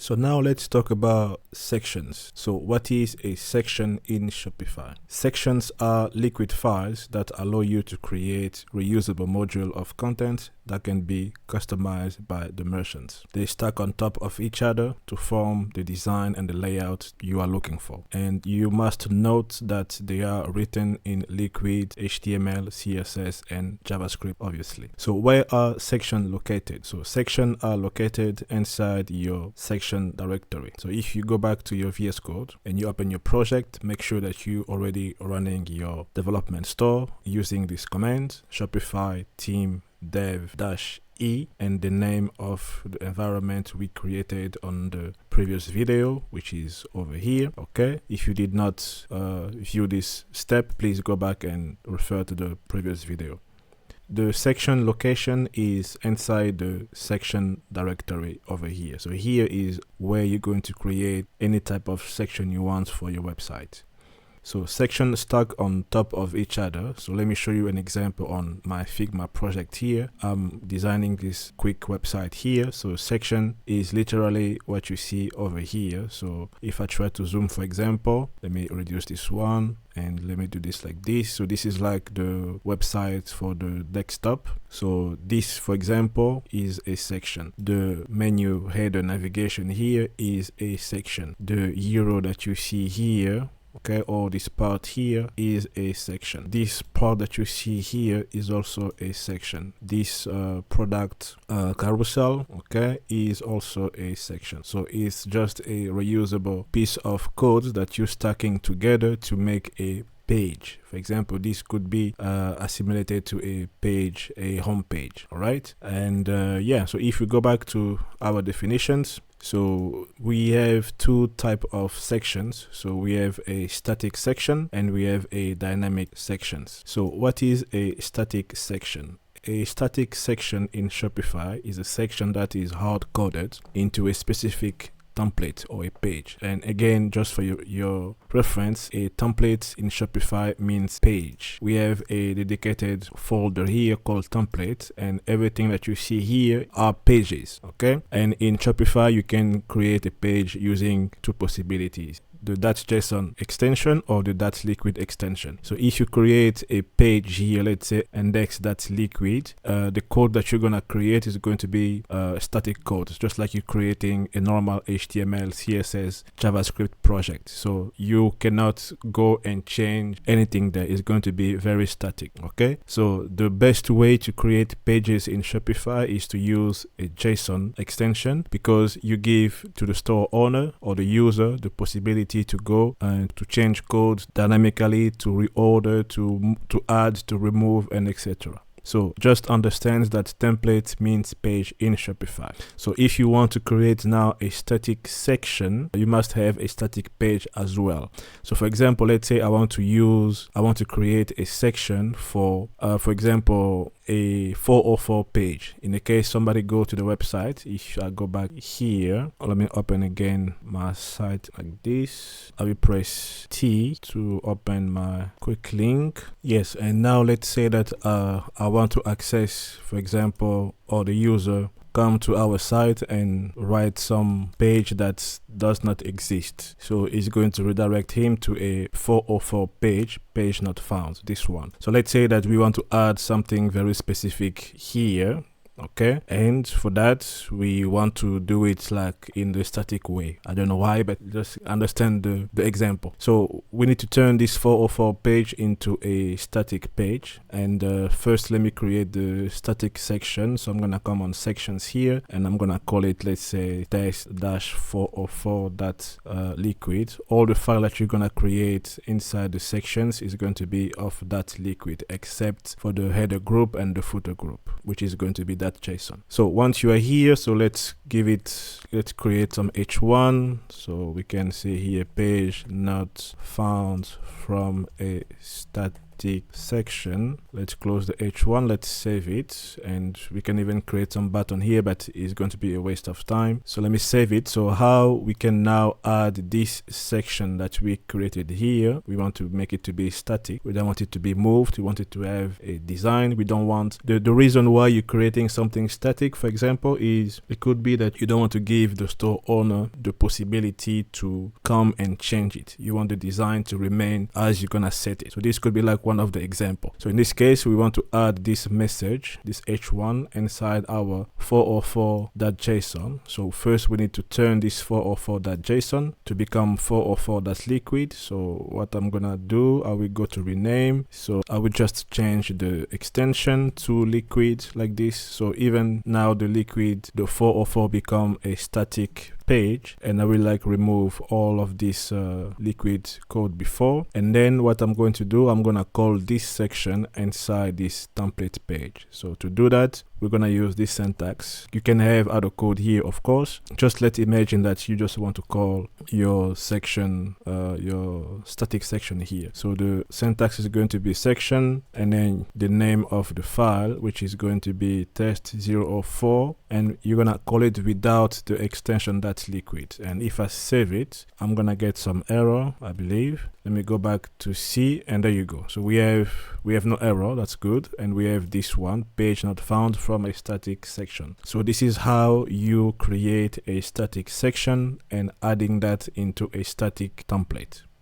So now let's talk about sections. So what is a section in Shopify? Sections are liquid files that allow you to create reusable module of content that can be customized by the merchants. They stack on top of each other to form the design and the layout you are looking for. And you must note that they are written in liquid HTML, CSS, and JavaScript, obviously. So where are sections located? So sections are located inside your section directory. So if you go back to your VS Code and you open your project, make sure that you already running your development store using this command, Shopify theme dev-e, and the name of the environment we created on the previous video, which is over here. Okay, if you did not view this step, please go back and refer to the previous video. The section location is inside the section directory over here. So here is where you're going to create any type of section you want for your website. So sections stack on top of each other. So let me show you an example on my Figma project here. I'm designing this quick website here. So section is literally what you see over here. So if I try to zoom, for example, let me reduce this one and let me do this like this. So this is like the website for the desktop. So this, for example, is a section. The menu header navigation here is a section. The arrow that you see here, okay, or this part here is a section. This part that you see here is also a section. This product carousel, okay, is also a section. So it's just a reusable piece of code that you're stacking together to make a page. For example, this could be assimilated to a page, a home page. All right, and yeah, so if we go back to our definitions, so we have two types of sections. So we have a static section and we have a dynamic sections. So what is a static section? A static section in Shopify is a section that is hard-coded into a specific template or a page. And again, just for your reference, a template in Shopify means page. We have a dedicated folder here called template, and everything that you see here are pages, okay? And in Shopify, you can create a page using two possibilities: the .json extension or the .liquid extension. So if you create a page here, let's say index.liquid, the code that you're gonna create is going to be static code, just like you're creating a normal HTML, CSS, JavaScript project. So you cannot go and change anything there. It's going to be very static, okay? So the best way to create pages in Shopify is to use a JSON extension, because you give to the store owner or the user the possibility to go and to change code dynamically, to reorder, to add, to remove, and etc. So just understand that template means page in Shopify. So if you want to create now a static section, you must have a static page as well. So for example, let's say I want to create a section for example, a 404 page. In the case somebody go to the website, if I go back here, let me open again my site like this. I will press T to open my quick link. Yes, and now let's say that I want to access, for example, or the user come to our site and write some page that does not exist. So it's going to redirect him to a 404 page not found, this one. So let's say that we want to add something very specific here. Okay, and for that we want to do it like in the static way. I don't know why, but just understand the example. So we need to turn this 404 page into a static page, and first let me create the static section. So I'm gonna come on sections here and I'm gonna call it, let's say, test-404.liquid. All the file that you're gonna create inside the sections is going to be of that liquid, except for the header group and the footer group, which is going to be that JSON. So once you are here, so let's create some h1. So we can see here page not found from a static static section. Let's close the H1, let's save it, and we can even create some button here, but it's going to be a waste of time. So let me save it. So how we can now add this section that we created here, we want to make it to be static. We don't want it to be moved. We want it to have a design. We don't want the reason why you're creating something static, for example, is it could be that you don't want to give the store owner the possibility to come and change it. You want the design to remain as you're gonna set it. So this could be like one of the examples. So in this case, we want to add this message, this H1, inside our 404.json. So first we need to turn this 404.json to become 404.liquid. So what I'm gonna do, I will go to rename. So I will just change the extension to liquid like this. So even now the liquid, the 404 become a static page, and I will like remove all of this liquid code before. And then what I'm going to do, I'm gonna call this section inside this template page. So to do that, we're gonna use this syntax. You can have other code here, of course. Just let's imagine that you just want to call your section, your static section here. So the syntax is going to be section, and then the name of the file, which is going to be test004, and you're gonna call it without the extension that's liquid. And if I save it, I'm gonna get some error, I believe. Let me go back to C, and there you go. So we have no error, that's good. And we have this one, page not found from a static section. So this is how you create a static section and adding that into a static template.